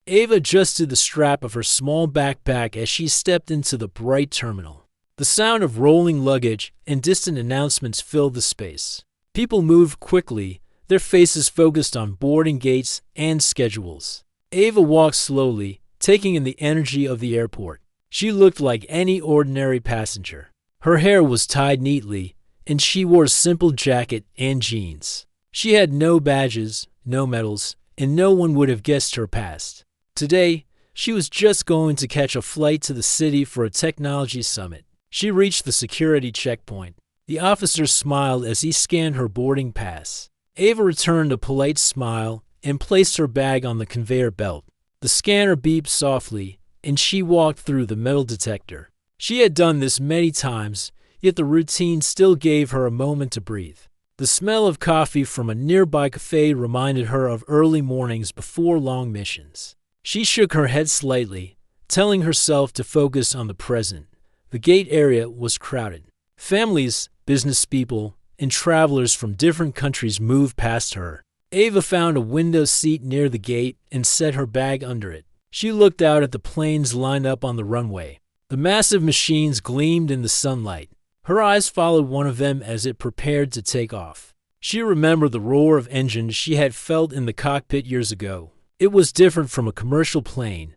Ava adjusted the strap of her small backpack as she stepped into the bright terminal. The sound of rolling luggage and distant announcements filled the space. People moved quickly, their faces focused on boarding gates and schedules. Ava walked slowly, taking in the energy of the airport. She looked like any ordinary passenger. Her hair was tied neatly, and she wore a simple jacket and jeans. She had no badges, no medals, and no one would have guessed her past. Today, she was just going to catch a flight to the city for a technology summit. She reached the security checkpoint. The officer smiled as he scanned her boarding pass. Ava returned a polite smile and placed her bag on the conveyor belt. The scanner beeped softly, and she walked through the metal detector. She had done this many times, yet the routine still gave her a moment to breathe. The smell of coffee from a nearby cafe reminded her of early mornings before long missions. She shook her head slightly, telling herself to focus on the present. The gate area was crowded. Families, business people, and travelers from different countries moved past her. Ava found a window seat near the gate and set her bag under it. She looked out at the planes lined up on the runway. The massive machines gleamed in the sunlight. Her eyes followed one of them as it prepared to take off. She remembered the roar of engines she had felt in the cockpit years ago. It was different from a commercial plane,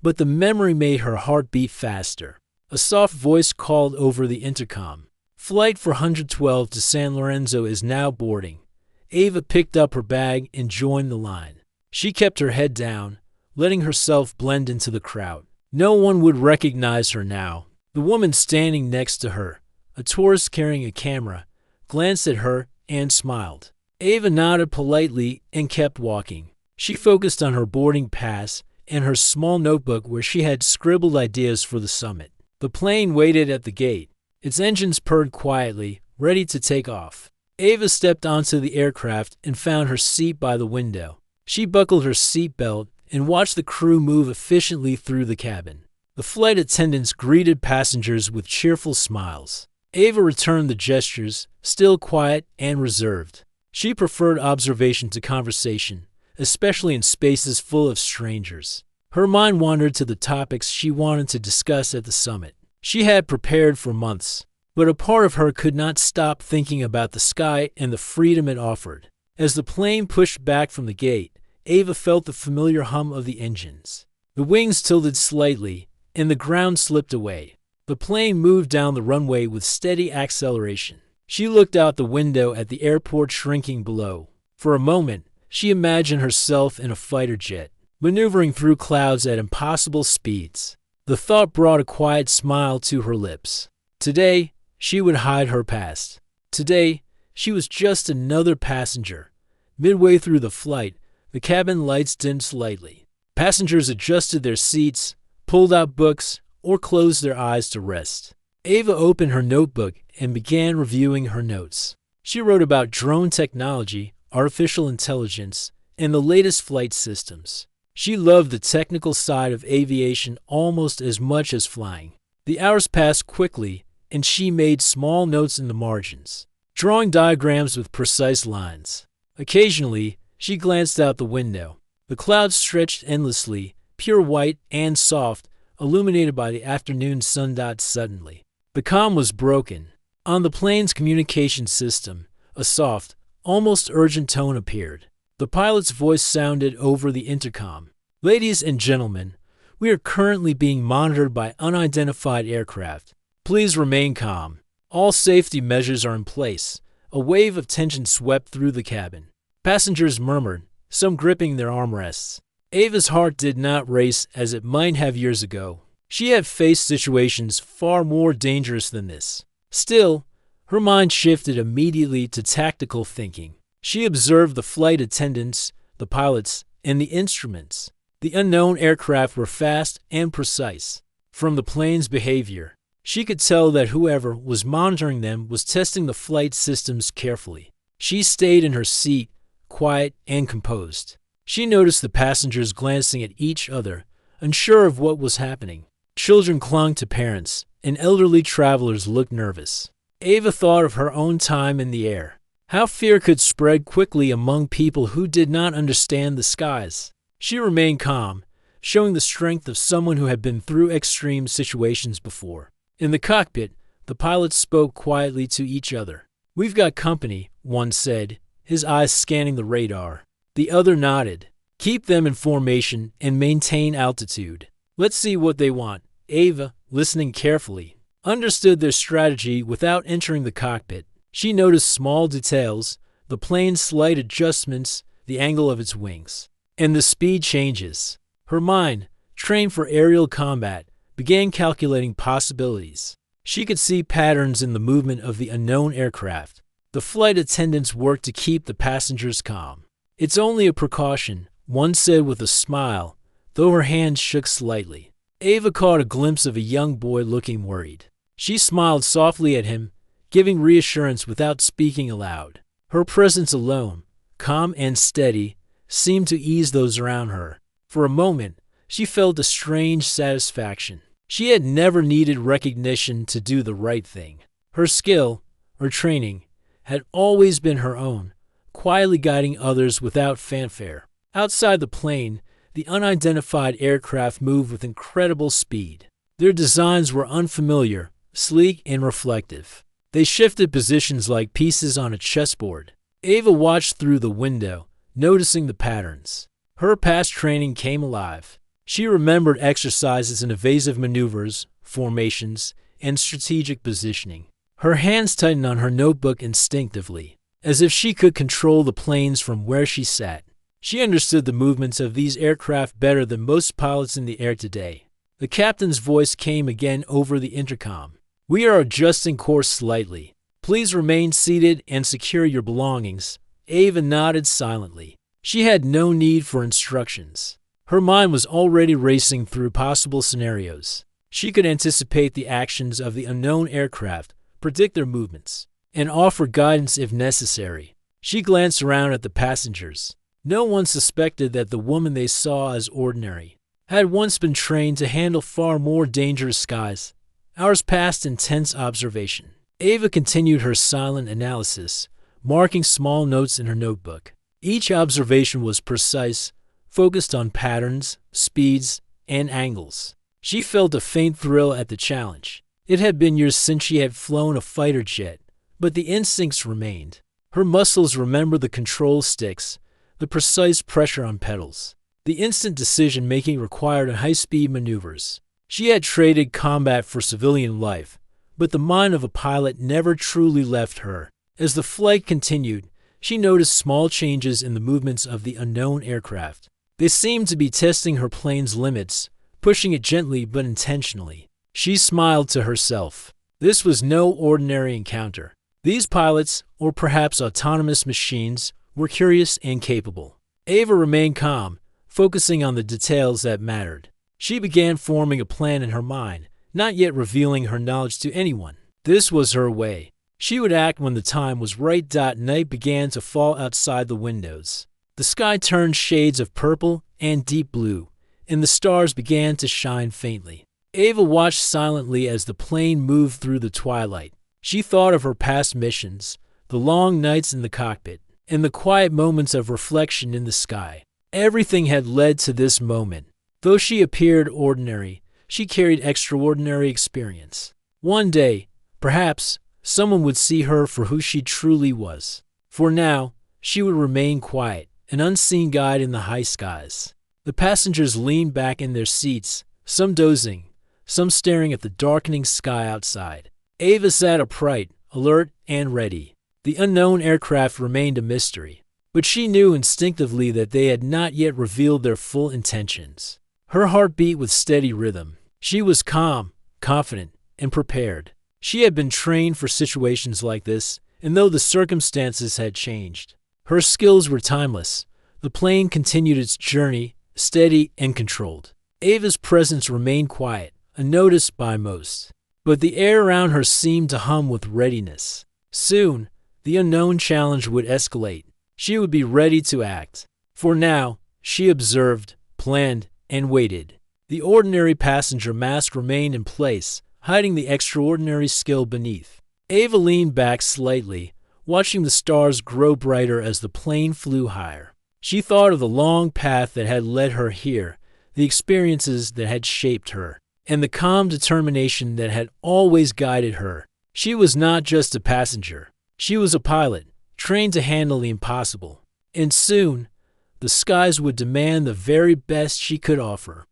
but the memory made her heart beat faster. A soft voice called over the intercom. Flight 412 to San Lorenzo is now boarding. Ava picked up her bag and joined the line. She kept her head down, letting herself blend into the crowd. No one would recognize her now. The woman standing next to her, a tourist carrying a camera, glanced at her and smiled. Ava nodded politely and kept walking. She focused on her boarding pass and her small notebook where she had scribbled ideas for the summit. The plane waited at the gate. Its engines purred quietly, ready to take off. Ava stepped onto the aircraft and found her seat by the window. She buckled her seat belt and watched the crew move efficiently through the cabin. The flight attendants greeted passengers with cheerful smiles. Ava returned the gestures, still quiet and reserved. She preferred observation to conversation, especially in spaces full of strangers. Her mind wandered to the topics she wanted to discuss at the summit. She had prepared for months, but a part of her could not stop thinking about the sky and the freedom it offered. As the plane pushed back from the gate, Ava felt the familiar hum of the engines. The wings tilted slightly, and the ground slipped away. The plane moved down the runway with steady acceleration. She looked out the window at the airport shrinking below. For a moment, she imagined herself in a fighter jet, maneuvering through clouds at impossible speeds. The thought brought a quiet smile to her lips. Today, she would hide her past. Today, she was just another passenger. Midway through the flight, the cabin lights dimmed slightly. Passengers adjusted their seats, pulled out books, or closed their eyes to rest. Ava opened her notebook and began reviewing her notes. She wrote about drone technology, artificial intelligence, and the latest flight systems. She loved the technical side of aviation almost as much as flying. The hours passed quickly, and she made small notes in the margins, drawing diagrams with precise lines. Occasionally, she glanced out the window. The clouds stretched endlessly, pure white and soft, illuminated by the afternoon sun. Suddenly, the calm was broken. On the plane's communication system, a soft, almost urgent tone appeared. The pilot's voice sounded over the intercom. "Ladies and gentlemen, we are currently being monitored by unidentified aircraft. Please remain calm. All safety measures are in place." A wave of tension swept through the cabin. Passengers murmured, some gripping their armrests. Ava's heart did not race as it might have years ago. She had faced situations far more dangerous than this. Still, her mind shifted immediately to tactical thinking. She observed the flight attendants, the pilots, and the instruments. The unknown aircraft were fast and precise. From the plane's behavior, she could tell that whoever was monitoring them was testing the flight systems carefully. She stayed in her seat, quiet and composed. She noticed the passengers glancing at each other, unsure of what was happening. Children clung to parents, and elderly travelers looked nervous. Ava thought of her own time in the air. How fear could spread quickly among people who did not understand the skies. She remained calm, showing the strength of someone who had been through extreme situations before. In the cockpit, the pilots spoke quietly to each other. "We've got company," one said, his eyes scanning the radar. The other nodded. "Keep them in formation and maintain altitude. Let's see what they want." Ava, listening carefully, understood their strategy without entering the cockpit. She noticed small details, the plane's slight adjustments, the angle of its wings, and the speed changes. Her mind, trained for aerial combat, began calculating possibilities. She could see patterns in the movement of the unknown aircraft. The flight attendants worked to keep the passengers calm. "It's only a precaution," one said with a smile, though her hand shook slightly. Ava caught a glimpse of a young boy looking worried. She smiled softly at him, giving reassurance without speaking aloud. Her presence alone, calm and steady, seemed to ease those around her. For a moment, she felt a strange satisfaction. She had never needed recognition to do the right thing. Her skill, or training, had always been her own, quietly guiding others without fanfare. Outside the plane, the unidentified aircraft moved with incredible speed. Their designs were unfamiliar, sleek, and reflective. They shifted positions like pieces on a chessboard. Ava watched through the window, noticing the patterns. Her past training came alive. She remembered exercises in evasive maneuvers, formations, and strategic positioning. Her hands tightened on her notebook instinctively, as if she could control the planes from where she sat. She understood the movements of these aircraft better than most pilots in the air today. The captain's voice came again over the intercom. "We are adjusting course slightly. Please remain seated and secure your belongings." Ava nodded silently. She had no need for instructions. Her mind was already racing through possible scenarios. She could anticipate the actions of the unknown aircraft, predict their movements, and offer guidance if necessary. She glanced around at the passengers. No one suspected that the woman they saw as ordinary had once been trained to handle far more dangerous skies. Hours passed in tense observation. Ava continued her silent analysis, marking small notes in her notebook. Each observation was precise, focused on patterns, speeds, and angles. She felt a faint thrill at the challenge. It had been years since she had flown a fighter jet, but the instincts remained. Her muscles remembered the control sticks, the precise pressure on pedals, the instant decision-making required in high-speed maneuvers. She had traded combat for civilian life, but the mind of a pilot never truly left her. As the flight continued, she noticed small changes in the movements of the unknown aircraft. They seemed to be testing her plane's limits, pushing it gently but intentionally. She smiled to herself. This was no ordinary encounter. These pilots, or perhaps autonomous machines, were curious and capable. Ava remained calm, focusing on the details that mattered. She began forming a plan in her mind, not yet revealing her knowledge to anyone. This was her way. She would act when the time was right. Night began to fall outside the windows. The sky turned shades of purple and deep blue, and the stars began to shine faintly. Ava watched silently as the plane moved through the twilight. She thought of her past missions, the long nights in the cockpit, and the quiet moments of reflection in the sky. Everything had led to this moment. Though she appeared ordinary, she carried extraordinary experience. One day, perhaps, someone would see her for who she truly was. For now, she would remain quiet, an unseen guide in the high skies. The passengers leaned back in their seats, some dozing, some staring at the darkening sky outside. Ava sat upright, alert and ready. The unknown aircraft remained a mystery, but she knew instinctively that they had not yet revealed their full intentions. Her heart beat with steady rhythm. She was calm, confident, and prepared. She had been trained for situations like this, and though the circumstances had changed, her skills were timeless. The plane continued its journey, steady and controlled. Ava's presence remained quiet, unnoticed by most, but the air around her seemed to hum with readiness. Soon, the unknown challenge would escalate. She would be ready to act. For now, she observed, planned, and waited. The ordinary passenger mask remained in place, hiding the extraordinary skill beneath. Ava leaned back slightly, watching the stars grow brighter as the plane flew higher. She thought of the long path that had led her here, the experiences that had shaped her, and the calm determination that had always guided her. She was not just a passenger. She was a pilot, trained to handle the impossible. And soon, the skies would demand the very best she could offer.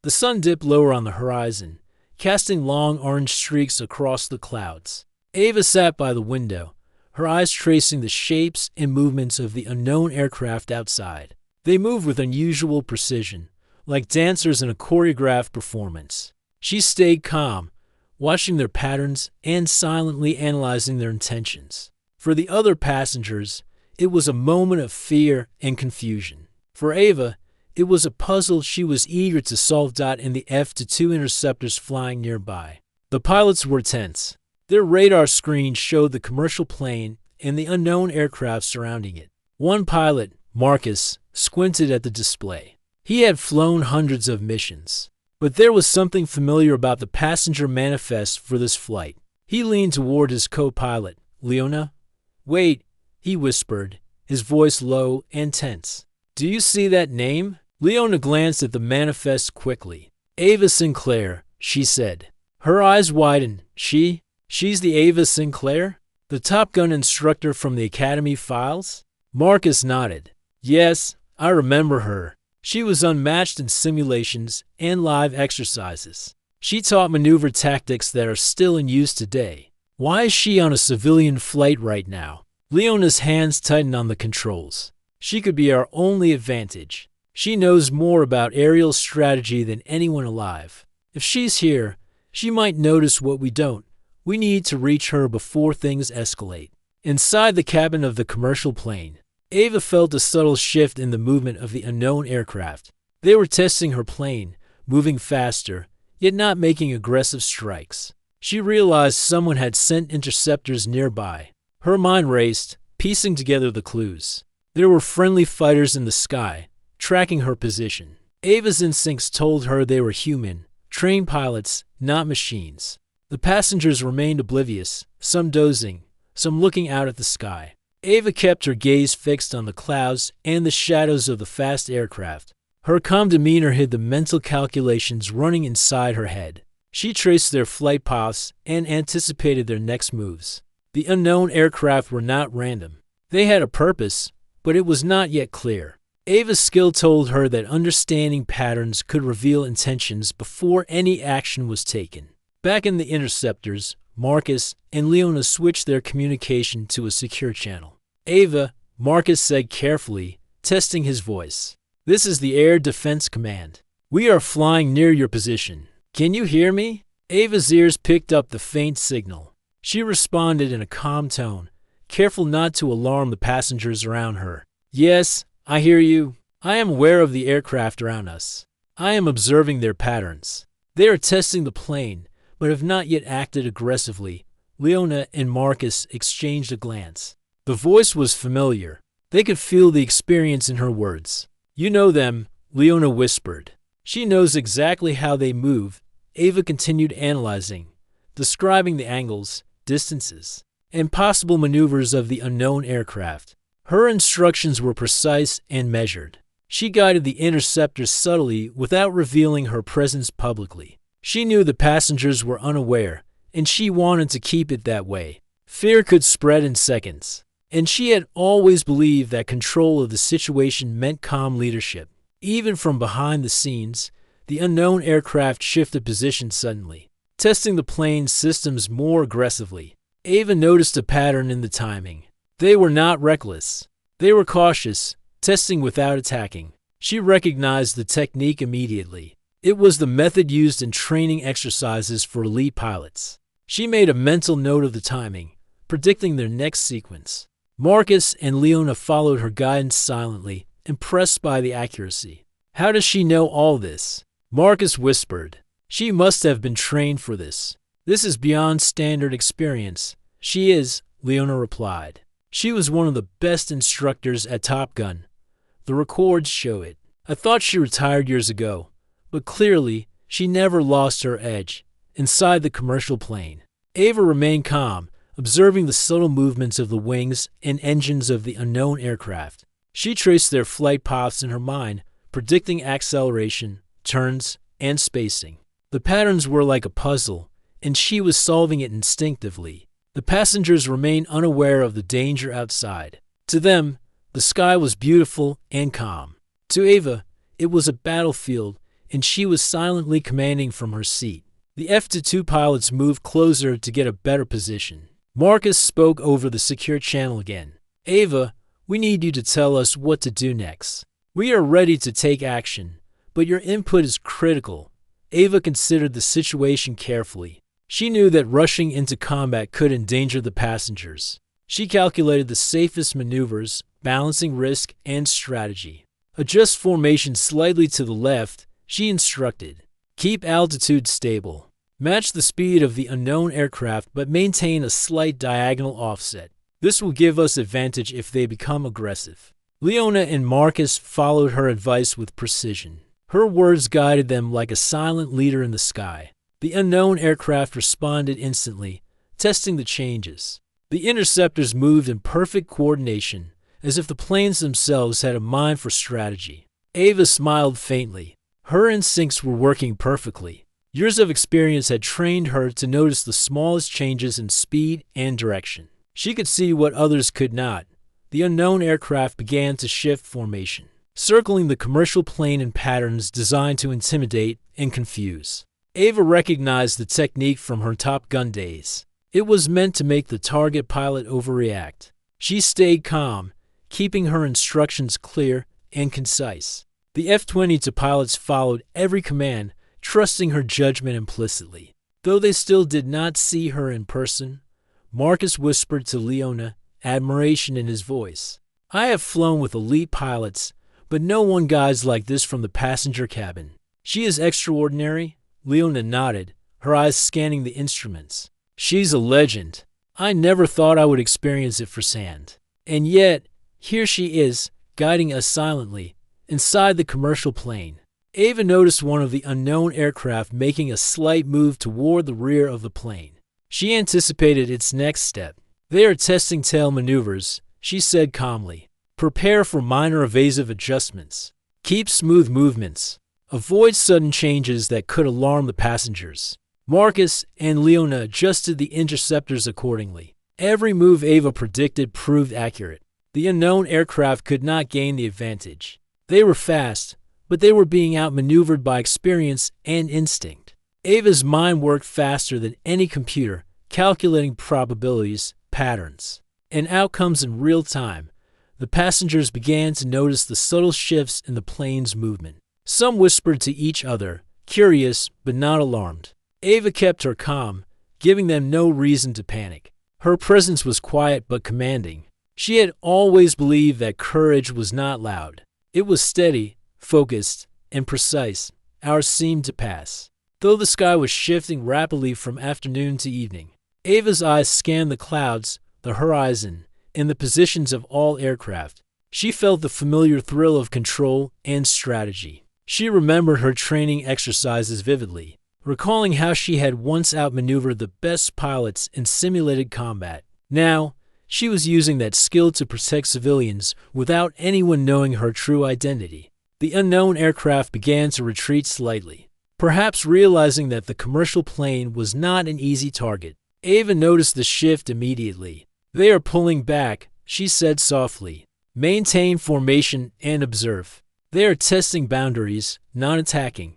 The sun dipped lower on the horizon, casting long orange streaks across the clouds. Ava sat by the window, her eyes tracing the shapes and movements of the unknown aircraft outside. They moved with unusual precision, like dancers in a choreographed performance. She stayed calm, watching their patterns and silently analyzing their intentions. For the other passengers, it was a moment of fear and confusion. For Ava, it was a puzzle she was eager to solve. In the F-22 interceptors flying nearby, the pilots were tense. Their radar screen showed the commercial plane and the unknown aircraft surrounding it. One pilot, Marcus, squinted at the display. He had flown hundreds of missions, but there was something familiar about the passenger manifest for this flight. He leaned toward his co-pilot, Leona. "Wait," he whispered, his voice low and tense. "Do you see that name?" Leona glanced at the manifest quickly. "Ava Sinclair," she said. Her eyes widened. She's the Ava Sinclair? The Top Gun instructor from the Academy files?" Marcus nodded. "Yes, I remember her. She was unmatched in simulations and live exercises. She taught maneuver tactics that are still in use today. Why is she on a civilian flight right now?" Leona's hands tightened on the controls. "She could be our only advantage. She knows more about aerial strategy than anyone alive. If she's here, she might notice what we don't. We need to reach her before things escalate." Inside the cabin of the commercial plane, Ava felt a subtle shift in the movement of the unknown aircraft. They were testing her plane, moving faster, yet not making aggressive strikes. She realized someone had sent interceptors nearby. Her mind raced, piecing together the clues. There were friendly fighters in the sky, tracking her position. Ava's instincts told her they were human, trained pilots, not machines. The passengers remained oblivious, some dozing, some looking out at the sky. Ava kept her gaze fixed on the clouds and the shadows of the fast aircraft. Her calm demeanor hid the mental calculations running inside her head. She traced their flight paths and anticipated their next moves. The unknown aircraft were not random. They had a purpose, but it was not yet clear. Ava's skill told her that understanding patterns could reveal intentions before any action was taken. Back in the interceptors, Marcus and Leona switched their communication to a secure channel. "Ava," Marcus said carefully, testing his voice. "This is the Air Defense Command. We are flying near your position. Can you hear me?" Ava's ears picked up the faint signal. She responded in a calm tone, careful not to alarm the passengers around her. "Yes, I hear you. I am aware of the aircraft around us. I am observing their patterns. They are testing the plane, but have not yet acted aggressively." Leona and Marcus exchanged a glance. The voice was familiar. They could feel the experience in her words. "You know them," Leona whispered. "She knows exactly how they move." Ava continued analyzing, describing the angles, distances, and possible maneuvers of the unknown aircraft. Her instructions were precise and measured. She guided the interceptors subtly without revealing her presence publicly. She knew the passengers were unaware, and she wanted to keep it that way. Fear could spread in seconds, and she had always believed that control of the situation meant calm leadership. Even from behind the scenes, the unknown aircraft shifted position suddenly, testing the plane's systems more aggressively. Ava noticed a pattern in the timing. They were not reckless. They were cautious, testing without attacking. She recognized the technique immediately. It was the method used in training exercises for elite pilots. She made a mental note of the timing, predicting their next sequence. Marcus and Leona followed her guidance silently, impressed by the accuracy. "How does she know all this?" Marcus whispered. "She must have been trained for this. This is beyond standard experience." "She is," Leona replied. "She was one of the best instructors at Top Gun. The records show it. I thought she retired years ago, but clearly she never lost her edge." Inside the commercial plane, Ava remained calm, observing the subtle movements of the wings and engines of the unknown aircraft. She traced their flight paths in her mind, predicting acceleration, turns, and spacing. The patterns were like a puzzle, and she was solving it instinctively. The passengers remained unaware of the danger outside. To them, the sky was beautiful and calm. To Ava, it was a battlefield, and she was silently commanding from her seat. The F-22 pilots moved closer to get a better position. Marcus spoke over the secure channel again. Ava, we need you to tell us what to do next. We are ready to take action, but your input is critical. Ava considered the situation carefully. She knew that rushing into combat could endanger the passengers. She calculated the safest maneuvers, balancing risk and strategy. Adjust formation slightly to the left, she instructed. Keep altitude stable. Match the speed of the unknown aircraft but maintain a slight diagonal offset. This will give us advantage if they become aggressive. Leona and Marcus followed her advice with precision. Her words guided them like a silent leader in the sky. The unknown aircraft responded instantly, testing the changes. The interceptors moved in perfect coordination, as if the planes themselves had a mind for strategy. Ava smiled faintly. Her instincts were working perfectly. Years of experience had trained her to notice the smallest changes in speed and direction. She could see what others could not. The unknown aircraft began to shift formation, circling the commercial plane in patterns designed to intimidate and confuse. Ava recognized the technique from her Top Gun days. It was meant to make the target pilot overreact. She stayed calm, keeping her instructions clear and concise. The F-22 pilots followed every command, trusting her judgment implicitly. Though they still did not see her in person, Marcus whispered to Leona, admiration in his voice. I have flown with elite pilots, but no one guides like this from the passenger cabin. She is extraordinary. Leona nodded, her eyes scanning the instruments. She's a legend. I never thought I would experience it firsthand. And yet, here she is, guiding us silently, inside the commercial plane. Ava noticed one of the unknown aircraft making a slight move toward the rear of the plane. She anticipated its next step. They are testing tail maneuvers, she said calmly. Prepare for minor evasive adjustments. Keep smooth movements. Avoid sudden changes that could alarm the passengers. Marcus and Leona adjusted the interceptors accordingly. Every move Ava predicted proved accurate. The unknown aircraft could not gain the advantage. They were fast, but they were being outmaneuvered by experience and instinct. Ava's mind worked faster than any computer, calculating probabilities, patterns, and outcomes in real time. The passengers began to notice the subtle shifts in the plane's movement. Some whispered to each other, curious but not alarmed. Ava kept her calm, giving them no reason to panic. Her presence was quiet but commanding. She had always believed that courage was not loud. It was steady, focused, and precise. Hours seemed to pass. Though the sky was shifting rapidly from afternoon to evening, Ava's eyes scanned the clouds, the horizon, and the positions of all aircraft. She felt the familiar thrill of control and strategy. She remembered her training exercises vividly, recalling how she had once outmaneuvered the best pilots in simulated combat. Now, she was using that skill to protect civilians without anyone knowing her true identity. The unknown aircraft began to retreat slightly, perhaps realizing that the commercial plane was not an easy target. Ava noticed the shift immediately. They are pulling back, she said softly. Maintain formation and observe. They are testing boundaries, not attacking.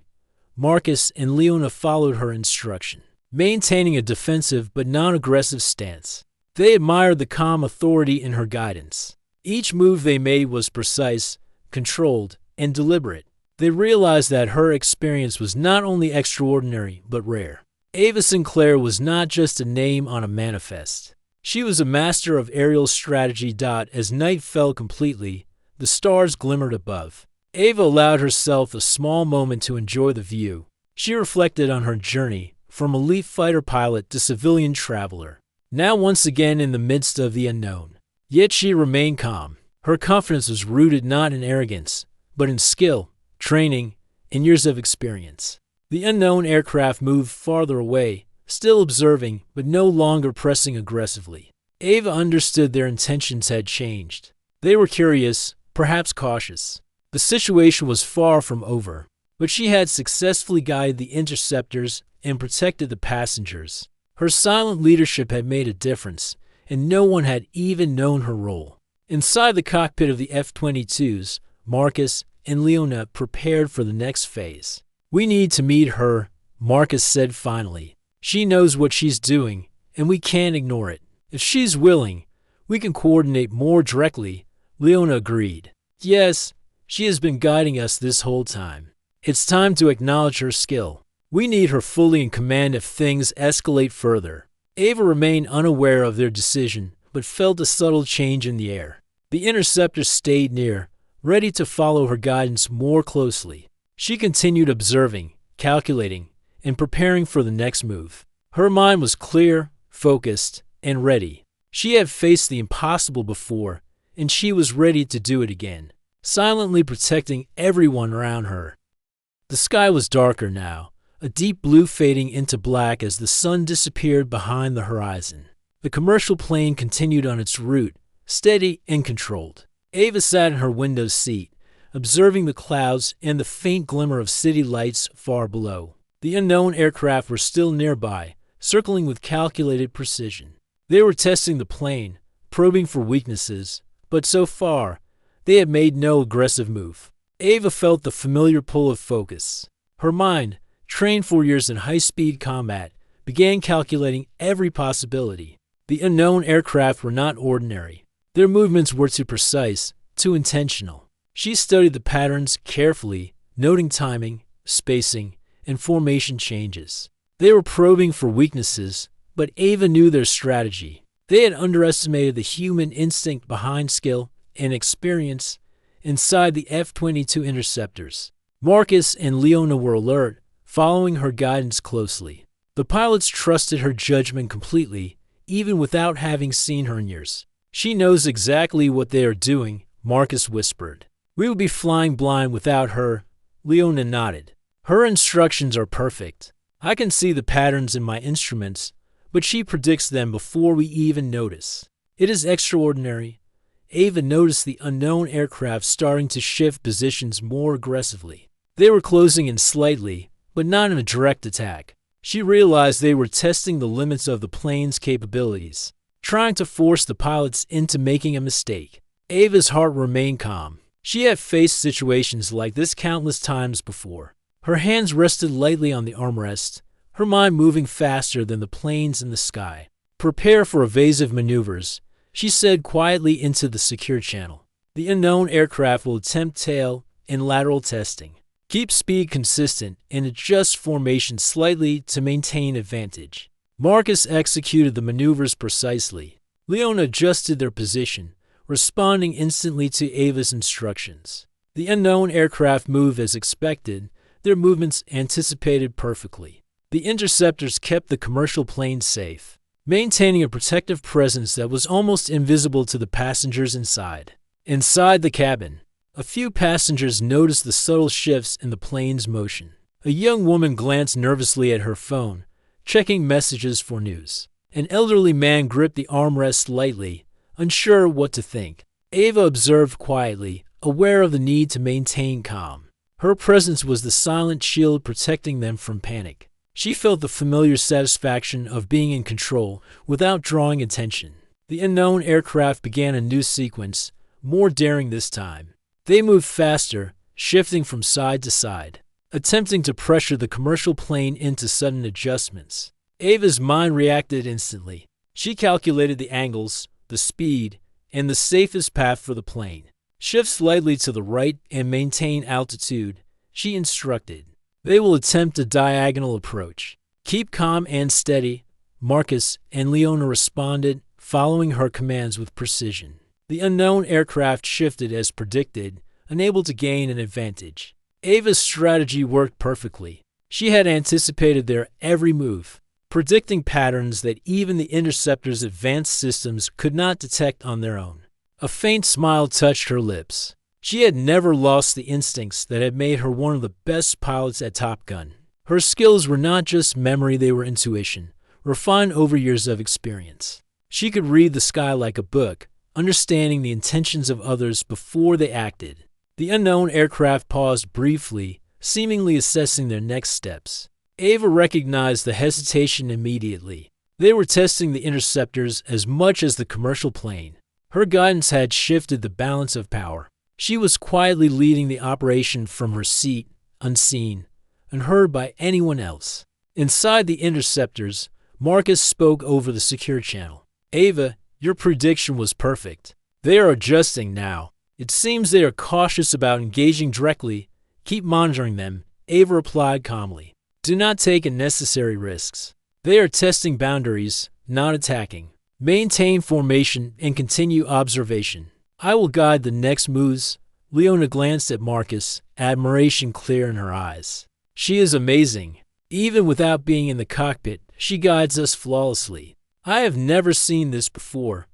Marcus and Leona followed her instruction, maintaining a defensive but non-aggressive stance. They admired the calm authority in her guidance. Each move they made was precise, controlled, and deliberate. They realized that her experience was not only extraordinary but rare. Ava Sinclair was not just a name on a manifest. She was a master of aerial strategy. As night fell completely, the stars glimmered above. Ava allowed herself a small moment to enjoy the view. She reflected on her journey, from elite fighter pilot to civilian traveler, now once again in the midst of the unknown. Yet she remained calm. Her confidence was rooted not in arrogance, but in skill, training, and years of experience. The unknown aircraft moved farther away, still observing, but no longer pressing aggressively. Ava understood their intentions had changed. They were curious, perhaps cautious. The situation was far from over. but she had successfully guided the interceptors and protected the passengers. Her silent leadership had made a difference, and no one had even known her role. Inside the cockpit of the F-22s, Marcus and Leona prepared for the next phase. "We need to meet her," Marcus said finally. "She knows what she's doing, and we can't ignore it. If she's willing, we can coordinate more directly," Leona agreed. "Yes, she has been guiding us this whole time. It's time to acknowledge her skill. We need her fully in command if things escalate further." Ava remained unaware of their decision, but felt a subtle change in the air. The interceptor stayed near, ready to follow her guidance more closely. She continued observing, calculating, and preparing for the next move. Her mind was clear, focused, and ready. She had faced the impossible before, and she was ready to do it again, silently protecting everyone around her. The sky was darker now, a deep blue fading into black as the sun disappeared behind the horizon. The commercial plane continued on its route, steady and controlled. Ava sat in her window seat, observing the clouds and the faint glimmer of city lights far below. The unknown aircraft were still nearby, circling with calculated precision. They were testing the plane, probing for weaknesses, but so far, they had made no aggressive move. Ava felt the familiar pull of focus. Her mind, trained for years in high-speed combat, began calculating every possibility. The unknown aircraft were not ordinary. Their movements were too precise, too intentional. She studied the patterns carefully, noting timing, spacing, and formation changes. They were probing for weaknesses, but Ava knew their strategy. They had underestimated the human instinct behind skill and experience inside the F-22 interceptors. Marcus and Leona were alert, following her guidance closely. The pilots trusted her judgment completely, even without having seen her in years. "She knows exactly what they are doing," Marcus whispered. "We would be flying blind without her," Leona nodded. "Her instructions are perfect. I can see the patterns in my instruments, but she predicts them before we even notice. It is extraordinary." Ava noticed the unknown aircraft starting to shift positions more aggressively. They were closing in slightly, but not in a direct attack. She realized they were testing the limits of the plane's capabilities, trying to force the pilots into making a mistake. Ava's heart remained calm. She had faced situations like this countless times before. Her hands rested lightly on the armrest, her mind moving faster than the planes in the sky. "Prepare for evasive maneuvers," she said quietly into the secure channel. "The unknown aircraft will attempt tail and lateral testing. Keep speed consistent and adjust formation slightly to maintain advantage." Marcus executed the maneuvers precisely. Leona adjusted their position, responding instantly to Ava's instructions. The unknown aircraft moved as expected, their movements anticipated perfectly. The interceptors kept the commercial plane safe, maintaining a protective presence that was almost invisible to the passengers inside. Inside the cabin, a few passengers noticed the subtle shifts in the plane's motion. A young woman glanced nervously at her phone, checking messages for news. An elderly man gripped the armrest lightly, unsure what to think. Ava observed quietly, aware of the need to maintain calm. Her presence was the silent shield protecting them from panic. She felt the familiar satisfaction of being in control without drawing attention. The unknown aircraft began a new sequence, more daring this time. They moved faster, shifting from side to side, attempting to pressure the commercial plane into sudden adjustments. Ava's mind reacted instantly. She calculated the angles, the speed, and the safest path for the plane. "Shift slightly to the right and maintain altitude," she instructed. "They will attempt a diagonal approach. Keep calm and steady," Marcus and Leona responded, following her commands with precision. The unknown aircraft shifted as predicted, unable to gain an advantage. Ava's strategy worked perfectly. She had anticipated their every move, predicting patterns that even the interceptor's advanced systems could not detect on their own. A faint smile touched her lips. She had never lost the instincts that had made her one of the best pilots at Top Gun. Her skills were not just memory, they were intuition, refined over years of experience. She could read the sky like a book, understanding the intentions of others before they acted. The unknown aircraft paused briefly, seemingly assessing their next steps. Ava recognized the hesitation immediately. They were testing the interceptors as much as the commercial plane. Her guidance had shifted the balance of power. She was quietly leading the operation from her seat, unseen, unheard by anyone else. Inside the interceptors, Marcus spoke over the secure channel. Ava, your prediction was perfect. They are adjusting now. It seems they are cautious about engaging directly. Keep monitoring them, Ava replied calmly. Do not take unnecessary risks. They are testing boundaries, not attacking. Maintain formation and continue observation. I will guide the next moves. Leona glanced at Marcus, admiration clear in her eyes. She is amazing. Even without being in the cockpit, she guides us flawlessly. I have never seen this before.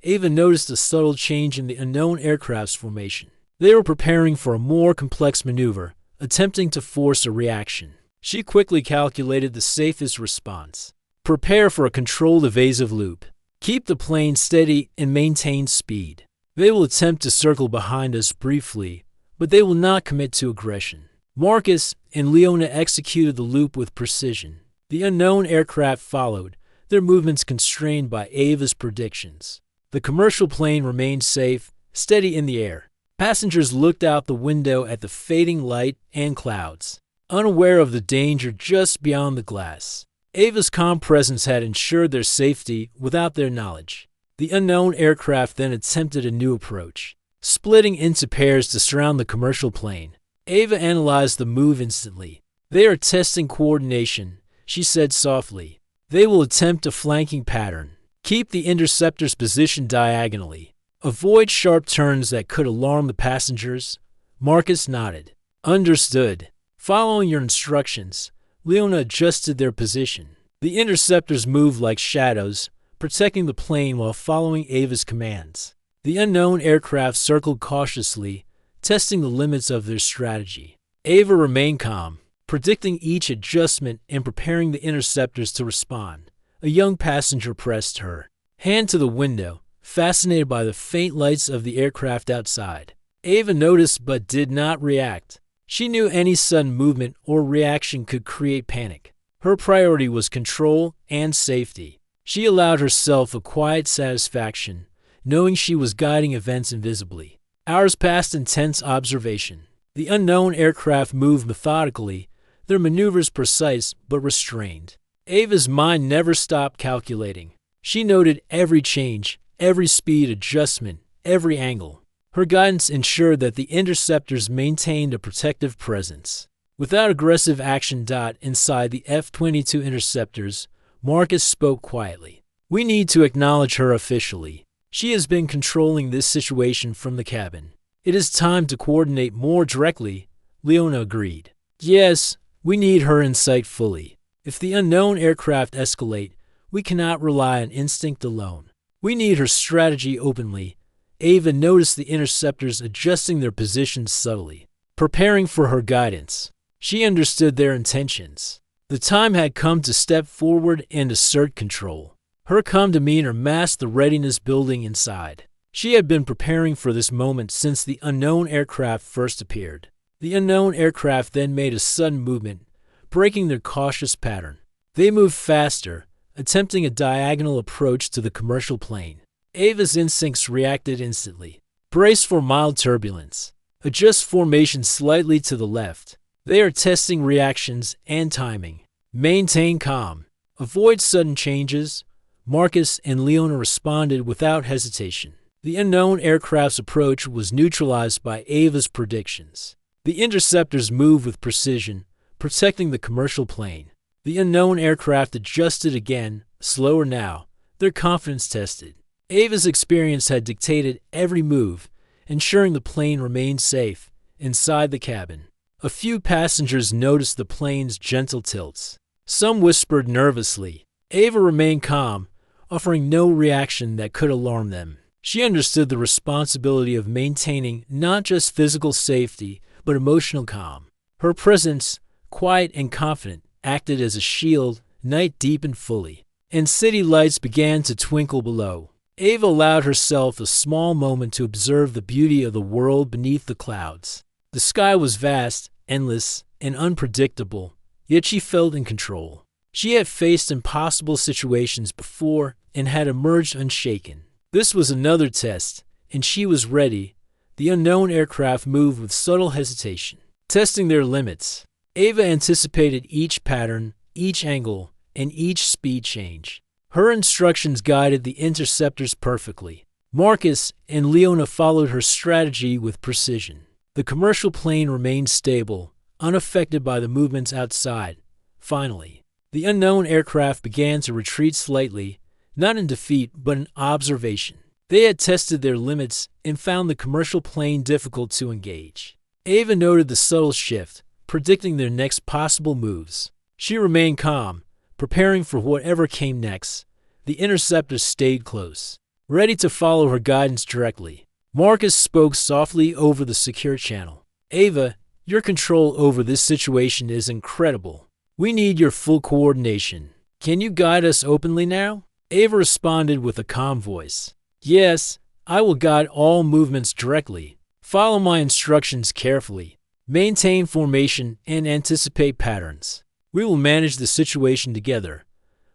Ava noticed a subtle change in the unknown aircraft's formation. They were preparing for a more complex maneuver, attempting to force a reaction. She quickly calculated the safest response. Prepare for a controlled evasive loop. Keep the plane steady and maintain speed. They will attempt to circle behind us briefly, but they will not commit to aggression. Marcus and Leona executed the loop with precision. The unknown aircraft followed, their movements constrained by Ava's predictions. The commercial plane remained safe, steady in the air. Passengers looked out the window at the fading light and clouds, unaware of the danger just beyond the glass. Ava's calm presence had ensured their safety without their knowledge. The unknown aircraft then attempted a new approach, splitting into pairs to surround the commercial plane. Ava analyzed the move instantly. They are testing coordination, she said softly. They will attempt a flanking pattern. Keep the interceptors positioned diagonally. Avoid sharp turns that could alarm the passengers. Marcus nodded. Understood. Following your instructions, Leona adjusted their position. The interceptors moved like shadows, protecting the plane while following Ava's commands. The unknown aircraft circled cautiously, testing the limits of their strategy. Ava remained calm, predicting each adjustment and preparing the interceptors to respond. A young passenger pressed her hand to the window, fascinated by the faint lights of the aircraft outside. Ava noticed but did not react. She knew any sudden movement or reaction could create panic. Her priority was control and safety. She allowed herself a quiet satisfaction, knowing she was guiding events invisibly. Hours passed in tense observation. The unknown aircraft moved methodically, their maneuvers precise but restrained. Ava's mind never stopped calculating. She noted every change, every speed adjustment, every angle. Her guidance ensured that the interceptors maintained a protective presence. Without aggressive action. Inside the F-22 interceptors, Marcus spoke quietly. We need to acknowledge her officially. She has been controlling this situation from the cabin. It is time to coordinate more directly, Leona agreed. Yes, we need her insight fully. If the unknown aircraft escalate, we cannot rely on instinct alone. We need her strategy openly. Ava noticed the interceptors adjusting their positions subtly, preparing for her guidance. She understood their intentions. The time had come to step forward and assert control. Her calm demeanor masked the readiness building inside. She had been preparing for this moment since the unknown aircraft first appeared. The unknown aircraft then made a sudden movement, breaking their cautious pattern. They moved faster, attempting a diagonal approach to the commercial plane. Ava's instincts reacted instantly. Brace for mild turbulence. Adjust formation slightly to the left. They are testing reactions and timing. Maintain calm. Avoid sudden changes. Marcus and Leona responded without hesitation. The unknown aircraft's approach was neutralized by Ava's predictions. The interceptors moved with precision, protecting the commercial plane. The unknown aircraft adjusted again, slower now, their confidence tested. Ava's experience had dictated every move, ensuring the plane remained safe inside the cabin. A few passengers noticed the plane's gentle tilts. Some whispered nervously. Ava remained calm, offering no reaction that could alarm them. She understood the responsibility of maintaining not just physical safety, but emotional calm. Her presence, quiet and confident, acted as a shield. Night deepened fully, and city lights began to twinkle below. Ava allowed herself a small moment to observe the beauty of the world beneath the clouds. The sky was vast, endless, and unpredictable, yet she felt in control. She had faced impossible situations before and had emerged unshaken. This was another test, and she was ready. The unknown aircraft moved with subtle hesitation, testing their limits. Ava anticipated each pattern, each angle, and each speed change. Her instructions guided the interceptors perfectly. Marcus and Leona followed her strategy with precision. The commercial plane remained stable, unaffected by the movements outside. Finally, the unknown aircraft began to retreat slightly, not in defeat but in observation. They had tested their limits and found the commercial plane difficult to engage. Ava noted the subtle shift, predicting their next possible moves. She remained calm, preparing for whatever came next. The interceptors stayed close, ready to follow her guidance directly. Marcus spoke softly over the secure channel. "Ava, your control over this situation is incredible. We need your full coordination. Can you guide us openly now?" Ava responded with a calm voice. "Yes, I will guide all movements directly. Follow my instructions carefully. Maintain formation and anticipate patterns. We will manage the situation together."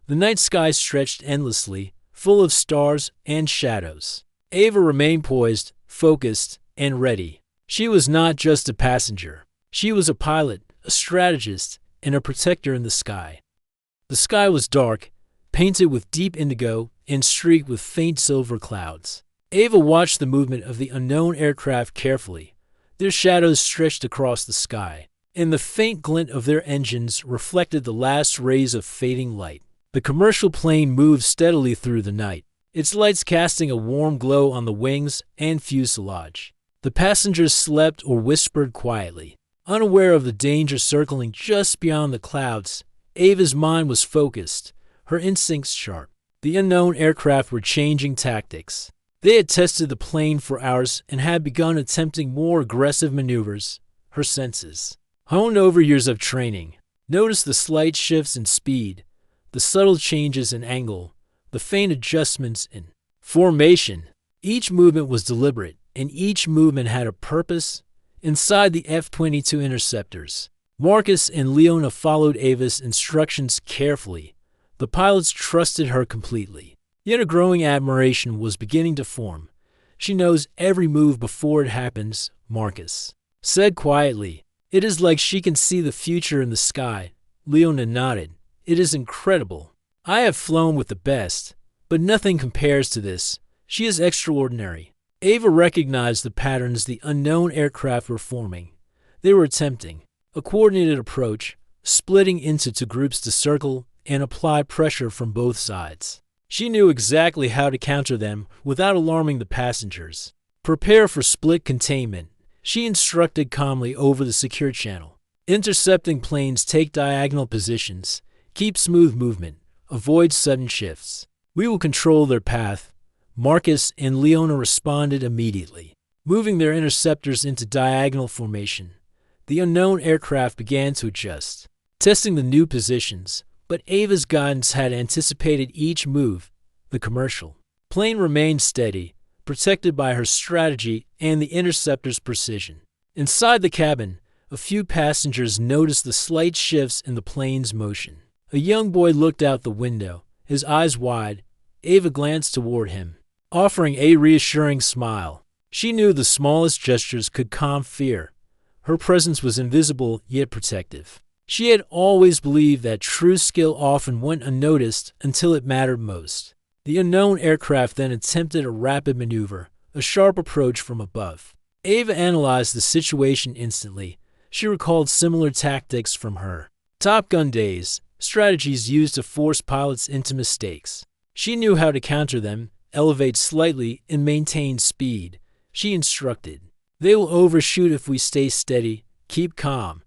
The night sky stretched endlessly, full of stars and shadows. Ava remained poised, focused, and ready. She was not just a passenger. She was a pilot, a strategist, and a protector in the sky. The sky was dark, painted with deep indigo and streaked with faint silver clouds. Ava watched the movement of the unknown aircraft carefully. Their shadows stretched across the sky, and the faint glint of their engines reflected the last rays of fading light. The commercial plane moved steadily through the night, its lights casting a warm glow on the wings and fuselage. The passengers slept or whispered quietly, unaware of the danger circling just beyond the clouds. Ava's mind was focused, her instincts sharp. The unknown aircraft were changing tactics. They had tested the plane for hours and had begun attempting more aggressive maneuvers. Her senses, honed over years of training, noticed the slight shifts in speed, the subtle changes in angle, the faint adjustments in formation. Each movement was deliberate, and each movement had a purpose. Inside the F-22 interceptors, Marcus and Leona followed Ava's instructions carefully. The pilots trusted her completely. Yet a growing admiration was beginning to form. "She knows every move before it happens," Marcus said quietly. "It is like she can see the future in the sky." Leona nodded. "It is incredible. I have flown with the best, but nothing compares to this. She is extraordinary." Ava recognized the patterns the unknown aircraft were forming. They were attempting a coordinated approach, splitting into two groups to circle and apply pressure from both sides. She knew exactly how to counter them without alarming the passengers. "Prepare for split containment," she instructed calmly over the secure channel. "Intercepting planes take diagonal positions. Keep smooth movement. Avoid sudden shifts. We will control their path." Marcus and Leona responded immediately, moving their interceptors into diagonal formation. The unknown aircraft began to adjust, testing the new positions, but Ava's guidance had anticipated each move. The commercial plane remained steady, protected by her strategy and the interceptor's precision. Inside the cabin, a few passengers noticed the slight shifts in the plane's motion. A young boy looked out the window, his eyes wide. Ava glanced toward him, offering a reassuring smile. She knew the smallest gestures could calm fear. Her presence was invisible yet protective. She had always believed that true skill often went unnoticed until it mattered most. The unknown aircraft then attempted a rapid maneuver, a sharp approach from above. Ava analyzed the situation instantly. She recalled similar tactics from her Top Gun days, strategies used to force pilots into mistakes. She knew how to counter them, elevate slightly, and maintain speed. She instructed, "They will overshoot if we stay steady. Keep calm."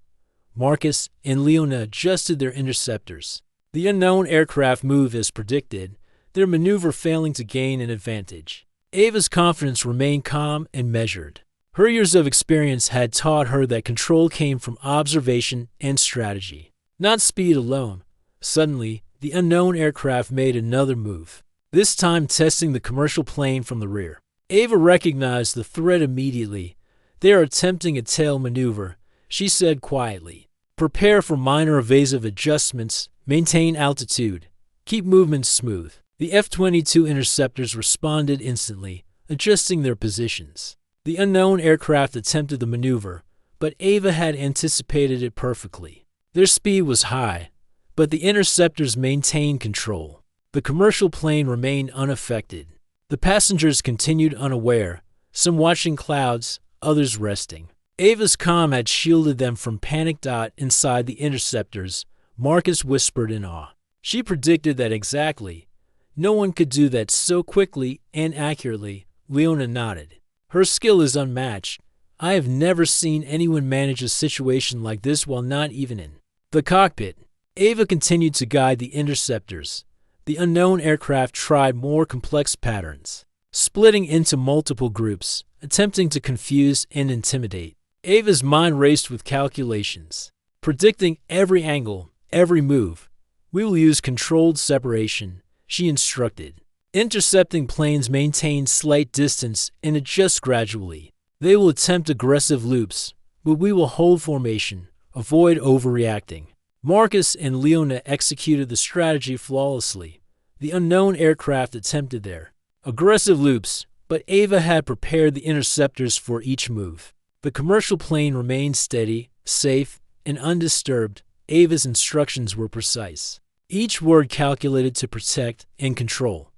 Marcus and Leona adjusted their interceptors. The unknown aircraft moved as predicted, their maneuver failing to gain an advantage. Ava's confidence remained calm and measured. Her years of experience had taught her that control came from observation and strategy, not speed alone. Suddenly, the unknown aircraft made another move, this time testing the commercial plane from the rear. Ava recognized the threat immediately. "They are attempting a tail maneuver," she said quietly. Prepare for minor evasive adjustments, maintain altitude, keep movements smooth. The F-22 interceptors responded instantly, adjusting their positions. The unknown aircraft attempted the maneuver, but Ava had anticipated it perfectly. Their speed was high, but the interceptors maintained control. The commercial plane remained unaffected. The passengers continued unaware, some watching clouds, others resting. Ava's comm had shielded them from panic. Inside the interceptors, Marcus whispered in awe. She predicted that exactly. No one could do that so quickly and accurately. Leona nodded. Her skill is unmatched. I have never seen anyone manage a situation like this while not even in the cockpit. Ava continued to guide the interceptors. The unknown aircraft tried more complex patterns, splitting into multiple groups, attempting to confuse and intimidate. Ava's mind raced with calculations, predicting every angle, every move. We will use controlled separation, she instructed. Intercepting planes maintain slight distance and adjust gradually. They will attempt aggressive loops, but we will hold formation, avoid overreacting. Marcus and Leona executed the strategy flawlessly. The unknown aircraft attempted their aggressive loops, but Ava had prepared the interceptors for each move. The commercial plane remained steady, safe, and undisturbed. Ava's instructions were precise, each word calculated to protect and control.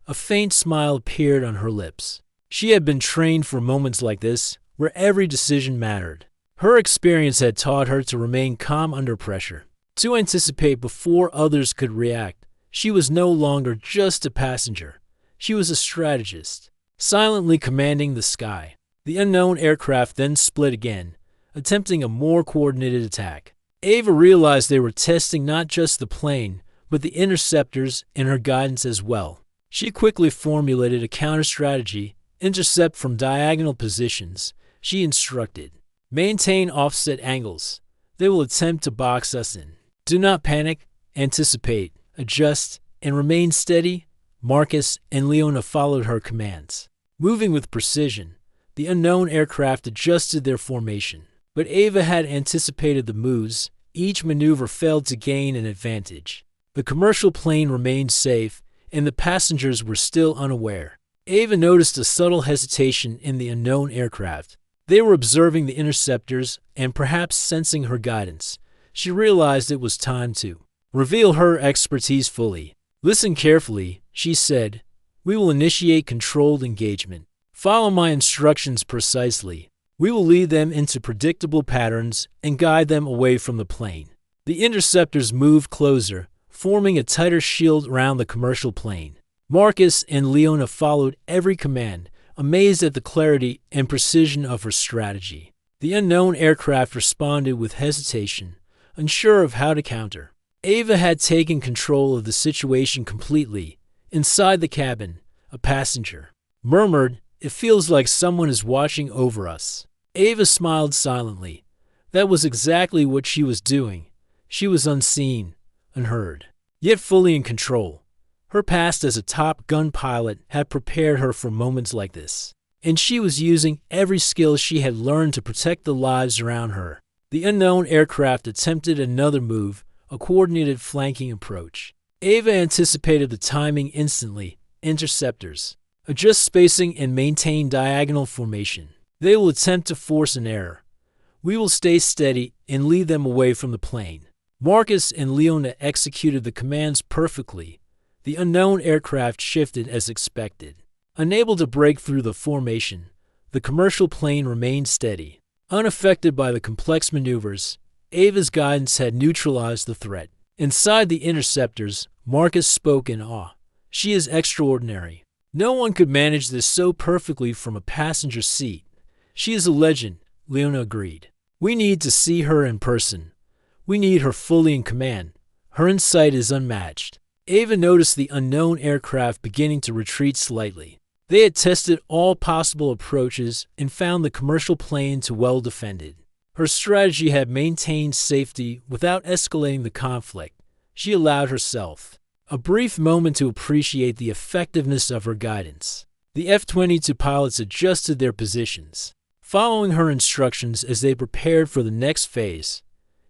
A faint smile appeared on her lips. She had been trained for moments like this, where every decision mattered. Her experience had taught her to remain calm under pressure, to anticipate before others could react. She was no longer just a passenger. She was a strategist, silently commanding the sky. The unknown aircraft then split again, attempting a more coordinated attack. Ava realized they were testing not just the plane, but the interceptors and her guidance as well. She quickly formulated a counter-strategy. Intercept from diagonal positions, she instructed. Maintain offset angles. They will attempt to box us in. Do not panic, anticipate, adjust, and remain steady. Marcus and Leona followed her commands. Moving with precision, the unknown aircraft adjusted their formation. But Ava had anticipated the moves. Each maneuver failed to gain an advantage. The commercial plane remained safe, and the passengers were still unaware. Ava noticed a subtle hesitation in the unknown aircraft. They were observing the interceptors and perhaps sensing her guidance. She realized it was time to reveal her expertise fully. Listen carefully, she said. We will initiate controlled engagement. Follow my instructions precisely. We will lead them into predictable patterns and guide them away from the plane. The interceptors moved closer, forming a tighter shield around the commercial plane. Marcus and Leona followed every command, amazed at the clarity and precision of her strategy. The unknown aircraft responded with hesitation, unsure of how to counter. Ava had taken control of the situation completely. Inside the cabin, a passenger murmured, "It feels like someone is watching over us." Ava smiled silently. That was exactly what she was doing. She was unseen, unheard, yet fully in control. Her past as a Top Gun pilot had prepared her for moments like this, and she was using every skill she had learned to protect the lives around her. The unknown aircraft attempted another move, a coordinated flanking approach. Ava anticipated the timing instantly. Interceptors adjust spacing and maintain diagonal formation. They will attempt to force an error. We will stay steady and lead them away from the plane. Marcus and Leona executed the commands perfectly. The unknown aircraft shifted as expected. Unable to break through the formation, the commercial plane remained steady. Unaffected by the complex maneuvers, Ava's guidance had neutralized the threat. Inside the interceptors, Marcus spoke in awe. She is extraordinary. No one could manage this so perfectly from a passenger seat. She is a legend, Leona agreed. We need to see her in person. We need her fully in command. Her insight is unmatched. Ava noticed the unknown aircraft beginning to retreat slightly. They had tested all possible approaches and found the commercial plane too well defended. Her strategy had maintained safety without escalating the conflict. She allowed herself a brief moment to appreciate the effectiveness of her guidance. The F-22 pilots adjusted their positions, following her instructions as they prepared for the next phase.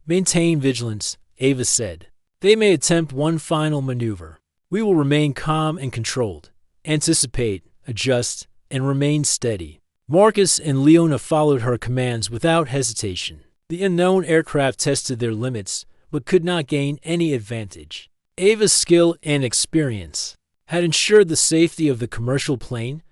Maintain vigilance, Ava said. They may attempt one final maneuver. We will remain calm and controlled. Anticipate, adjust, and remain steady. Marcus and Leona followed her commands without hesitation. The unknown aircraft tested their limits, but could not gain any advantage. Ava's skill and experience had ensured the safety of the commercial plane.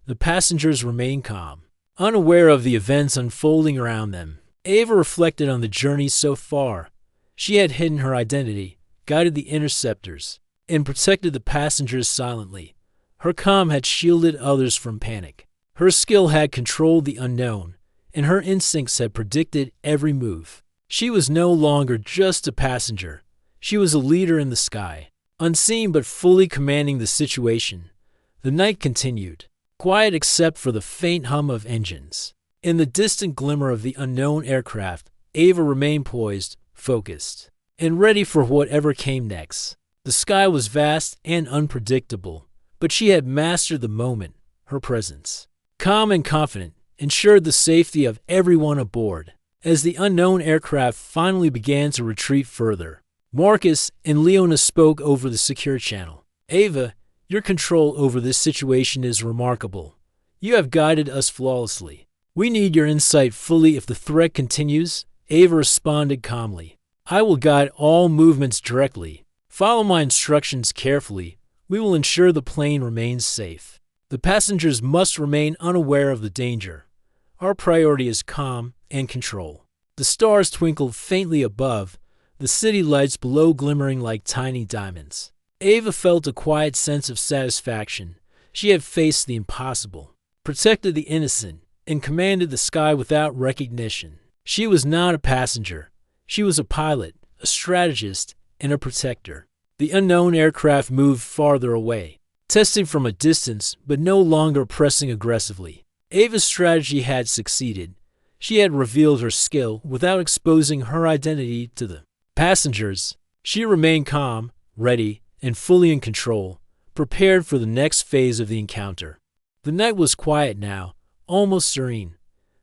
The passengers remained calm, unaware of the events unfolding around them. Ava reflected on the journey so far. She had hidden her identity, guided the interceptors, and protected the passengers silently. Her calm had shielded others from panic. Her skill had controlled the unknown, and her instincts had predicted every move. She was no longer just a passenger. She was a leader in the sky, unseen but fully commanding the situation. The night continued, quiet except for the faint hum of engines. In the distant glimmer of the unknown aircraft, Ava remained poised, focused, and ready for whatever came next. The sky was vast and unpredictable, but she had mastered the moment. Her presence, calm and confident, ensured the safety of everyone aboard. As the unknown aircraft finally began to retreat further, Marcus and Leona spoke over the secure channel. Ava, your control over this situation is remarkable. You have guided us flawlessly. We need your insight fully if the threat continues. Ava responded calmly. I will guide all movements directly. Follow my instructions carefully. We will ensure the plane remains safe. The passengers must remain unaware of the danger. Our priority is calm and control. The stars twinkled faintly above, the city lights below glimmering like tiny diamonds. Ava felt a quiet sense of satisfaction. She had faced the impossible, protected the innocent, and commanded the sky without recognition. She was not a passenger. She was a pilot, a strategist, and a protector. The unknown aircraft moved farther away, testing from a distance but no longer pressing aggressively. Ava's strategy had succeeded. She had revealed her skill without exposing her identity to the passengers. She remained calm, ready, and fully in control, prepared for the next phase of the encounter. The night was quiet now, almost serene.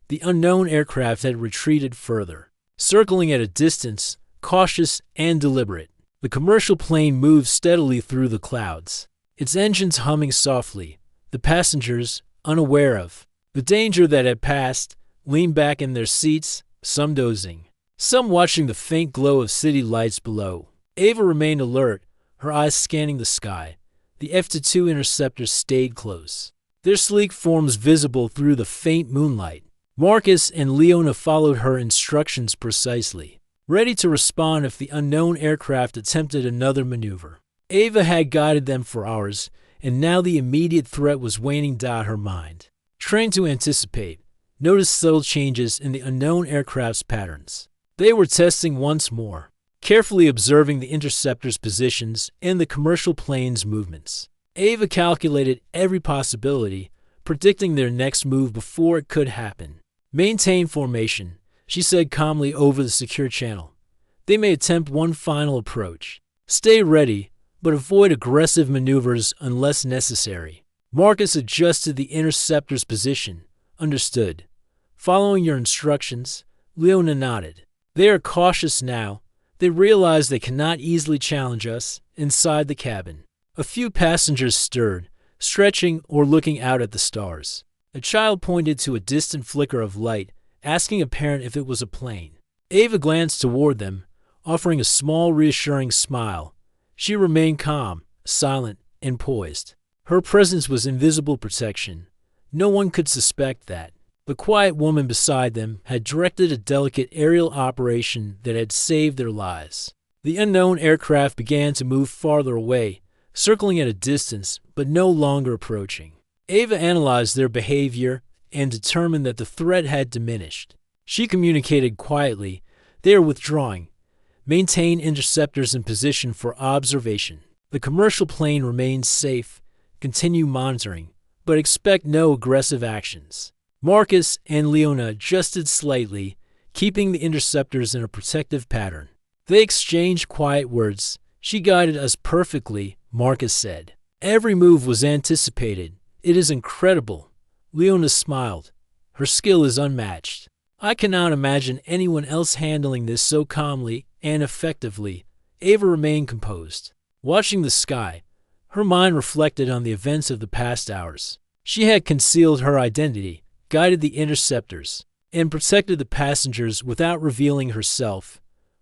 The unknown aircraft had retreated further, circling at a distance, cautious and deliberate. The commercial plane moved steadily through the clouds, its engines humming softly. The passengers, unaware of the danger that had passed, leaned back in their seats, some dozing, some watching the faint glow of city lights below. Ava remained alert, her eyes scanning the sky. The F-22 interceptors stayed close, their sleek forms visible through the faint moonlight. Marcus and Leona followed her instructions precisely, ready to respond if the unknown aircraft attempted another maneuver. Ava had guided them for hours, and now the immediate threat was waning down her mind. Trained to anticipate, noticed subtle changes in the unknown aircraft's patterns. They were testing once more, carefully observing the interceptors' positions and the commercial plane's movements. Ava calculated every possibility, predicting their next move before it could happen. Maintain formation, she said calmly over the secure channel. They may attempt one final approach. Stay ready, but avoid aggressive maneuvers unless necessary. Marcus adjusted the interceptor's position. Understood. Following your instructions, Leona nodded. They are cautious now. They realize they cannot easily challenge us inside the cabin. A few passengers stirred, stretching or looking out at the stars. A child pointed to a distant flicker of light, asking a parent if it was a plane. Ava glanced toward them, offering a small, reassuring smile. She remained calm, silent, and poised. Her presence was invisible protection. No one could suspect that. The quiet woman beside them had directed a delicate aerial operation that had saved their lives. The unknown aircraft began to move farther away, circling at a distance but no longer approaching. Ava analyzed their behavior and determined that the threat had diminished. She communicated quietly. They are withdrawing. Maintain interceptors in position for observation. The commercial plane remains safe. Continue monitoring, but expect no aggressive actions. Marcus and Leona adjusted slightly, keeping the interceptors in a protective pattern. They exchanged quiet words. She guided us perfectly, Marcus said. Every move was anticipated. It is incredible. Leona smiled. Her skill is unmatched. I cannot imagine anyone else handling this so calmly and effectively. Ava remained composed, watching the sky. Her mind reflected on the events of the past hours. She had concealed her identity, guided the interceptors, and protected the passengers without revealing herself.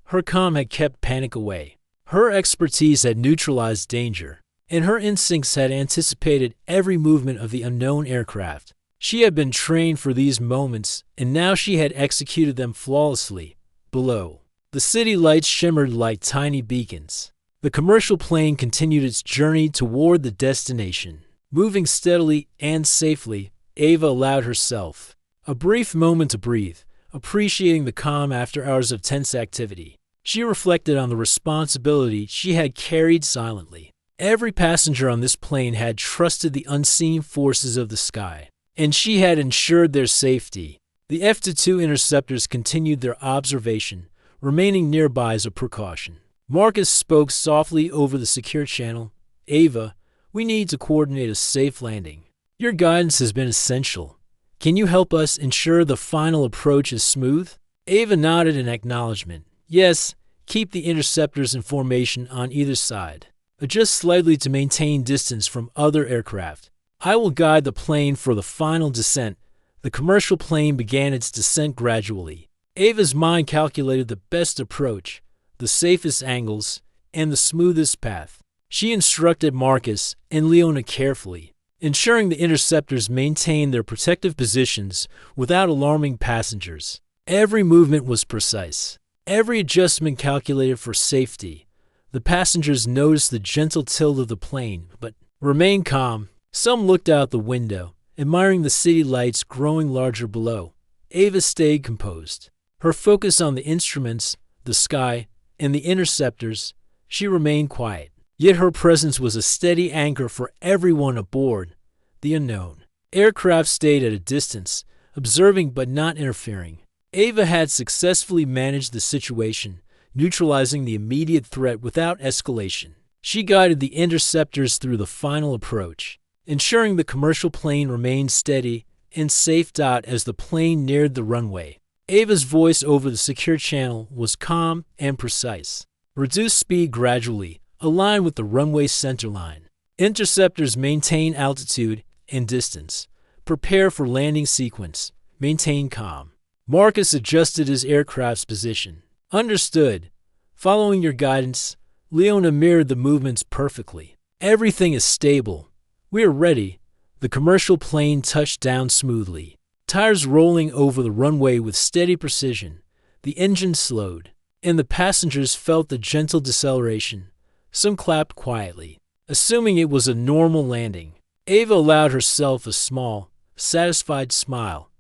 Her calm had kept panic away. Her expertise had neutralized danger, and her instincts had anticipated every movement of the unknown aircraft. She had been trained for these moments, and now she had executed them flawlessly. Below, the city lights shimmered like tiny beacons. The commercial plane continued its journey toward the destination. Moving steadily and safely, Ava allowed herself a brief moment to breathe, appreciating the calm after hours of tense activity. She reflected on the responsibility she had carried silently. Every passenger on this plane had trusted the unseen forces of the sky, and she had ensured their safety. The F-22 interceptors continued their observation, remaining nearby as a precaution. Marcus spoke softly over the secure channel. Ava, we need to coordinate a safe landing. Your guidance has been essential. Can you help us ensure the final approach is smooth? Ava nodded in acknowledgement. Yes, keep the interceptors in formation on either side. Adjust slightly to maintain distance from other aircraft. I will guide the plane for the final descent. The commercial plane began its descent gradually. Ava's mind calculated the best approach, the safest angles, and the smoothest path. She instructed Marcus and Leona carefully, ensuring the interceptors maintained their protective positions without alarming passengers. Every movement was precise, every adjustment calculated for safety. The passengers noticed the gentle tilt of the plane, but remained calm. Some looked out the window, admiring the city lights growing larger below. Ava stayed composed. Her focus on the instruments, the sky, and the interceptors, she remained quiet. Yet her presence was a steady anchor for everyone aboard. The unknown aircraft stayed at a distance, observing but not interfering. Ava had successfully managed the situation, neutralizing the immediate threat without escalation. She guided the interceptors through the final approach, ensuring the commercial plane remained steady and safe. As the plane neared the runway, Ava's voice over the secure channel was calm and precise. Reduce speed gradually, align with the runway centerline. Interceptors maintain altitude and distance. Prepare for landing sequence. Maintain calm. Marcus adjusted his aircraft's position. Understood. Following your guidance, Leona mirrored the movements perfectly. Everything is stable. We are ready. The commercial plane touched down smoothly, tires rolling over the runway with steady precision. The engine slowed, and the passengers felt the gentle deceleration. Some clapped quietly, assuming it was a normal landing. Ava allowed herself a small, satisfied smile.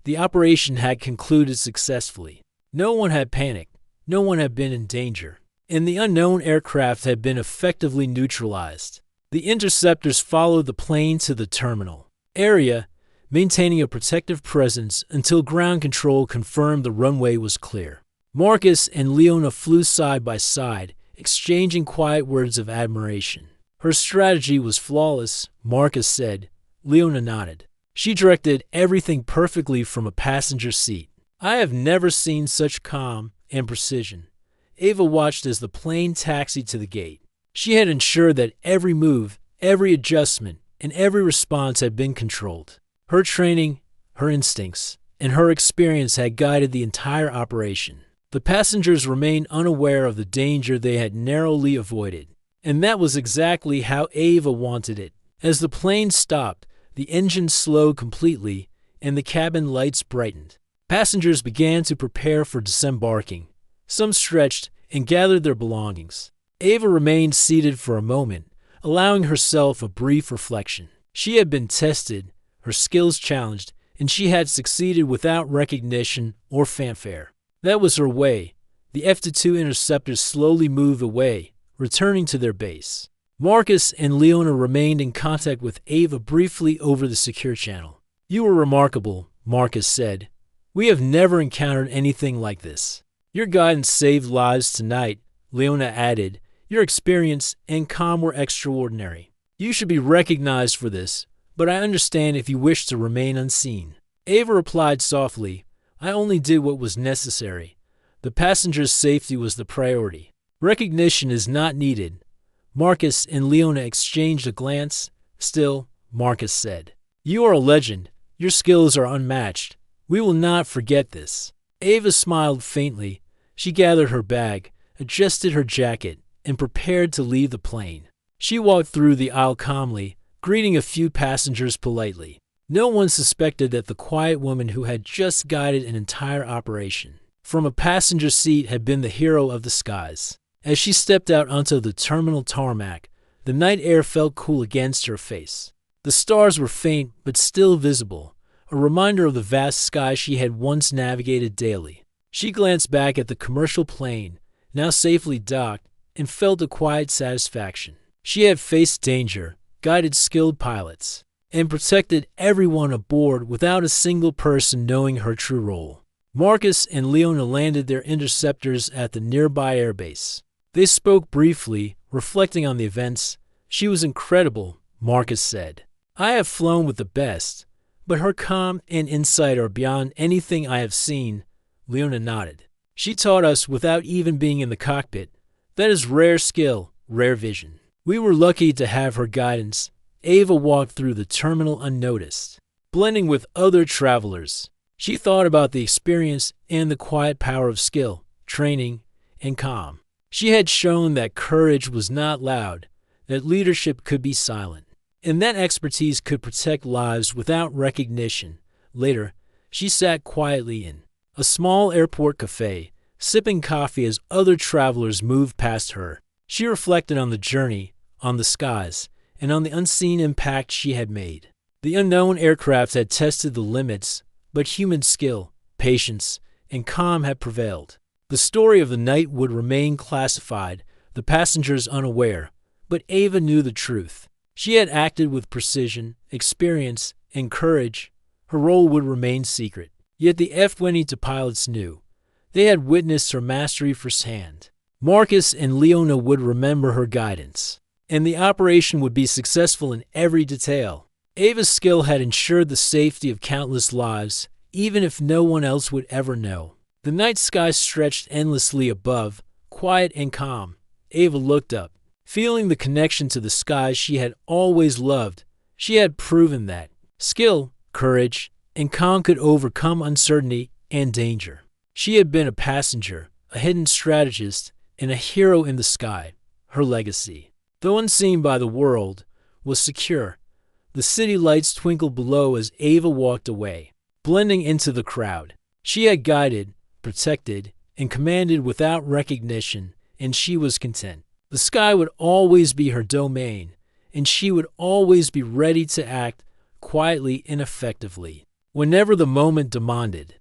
The operation had concluded successfully. No one had panicked, no one had been in danger, and the unknown aircraft had been effectively neutralized. The interceptors followed the plane to the terminal area, maintaining a protective presence until ground control confirmed the runway was clear. Marcus and Leona flew side by side, exchanging quiet words of admiration. Her strategy was flawless, Marcus said. Leona nodded. She directed everything perfectly from a passenger seat. I have never seen such calm and precision. Ava watched as the plane taxied to the gate. She had ensured that every move, every adjustment, and every response had been controlled. Her training, her instincts, and her experience had guided the entire operation. The passengers remained unaware of the danger they had narrowly avoided. And that was exactly how Ava wanted it. As the plane stopped, the engine slowed completely, and the cabin lights brightened. Passengers began to prepare for disembarking. Some stretched and gathered their belongings. Ava remained seated for a moment, allowing herself a brief reflection. She had been tested, her skills challenged, and she had succeeded without recognition or fanfare. That was her way. The F-22 interceptors slowly moved away, returning to their base. Marcus and Leona remained in contact with Ava briefly over the secure channel. You were remarkable, Marcus said. We have never encountered anything like this. Your guidance saved lives tonight, Leona added. Your experience and calm were extraordinary. You should be recognized for this, but I understand if you wish to remain unseen. Ava replied softly, I only did what was necessary. The passenger's safety was the priority. Recognition is not needed. Marcus and Leona exchanged a glance. Still, Marcus said, "You are a legend. Your skills are unmatched. We will not forget this." Ava smiled faintly. She gathered her bag, adjusted her jacket, and prepared to leave the plane. She walked through the aisle calmly, greeting a few passengers politely. No one suspected that the quiet woman who had just guided an entire operation from a passenger seat had been the hero of the skies. As she stepped out onto the terminal tarmac, the night air felt cool against her face. The stars were faint but still visible, a reminder of the vast sky she had once navigated daily. She glanced back at the commercial plane, now safely docked, and felt a quiet satisfaction. She had faced danger, guided skilled pilots, and protected everyone aboard without a single person knowing her true role. Marcus and Leona landed their interceptors at the nearby airbase. They spoke briefly, reflecting on the events. "She was incredible," Marcus said. "I have flown with the best, but her calm and insight are beyond anything I have seen." Leona nodded. "She taught us without even being in the cockpit. That is rare skill, rare vision. We were lucky to have her guidance." Ava walked through the terminal unnoticed, blending with other travelers. She thought about the experience and the quiet power of skill, training, and calm. She had shown that courage was not loud, that leadership could be silent, and that expertise could protect lives without recognition. Later, she sat quietly in a small airport cafe, sipping coffee as other travelers moved past her. She reflected on the journey, on the skies, and on the unseen impact she had made. The unknown aircraft had tested the limits, but human skill, patience, and calm had prevailed. The story of the night would remain classified, the passengers unaware, but Ava knew the truth. She had acted with precision, experience, and courage. Her role would remain secret. Yet the F-22 pilots knew. They had witnessed her mastery firsthand. Marcus and Leona would remember her guidance, and the operation would be successful in every detail. Ava's skill had ensured the safety of countless lives, even if no one else would ever know. The night sky stretched endlessly above, quiet and calm. Ava looked up, feeling the connection to the skies she had always loved. She had proven that skill, courage, and calm could overcome uncertainty and danger. She had been a passenger, a hidden strategist, and a hero in the sky. Her legacy, though unseen by the world, was secure. The city lights twinkled below as Ava walked away, blending into the crowd. She had guided, protected, and commanded without recognition, and she was content. The sky would always be her domain, and she would always be ready to act quietly and effectively whenever the moment demanded.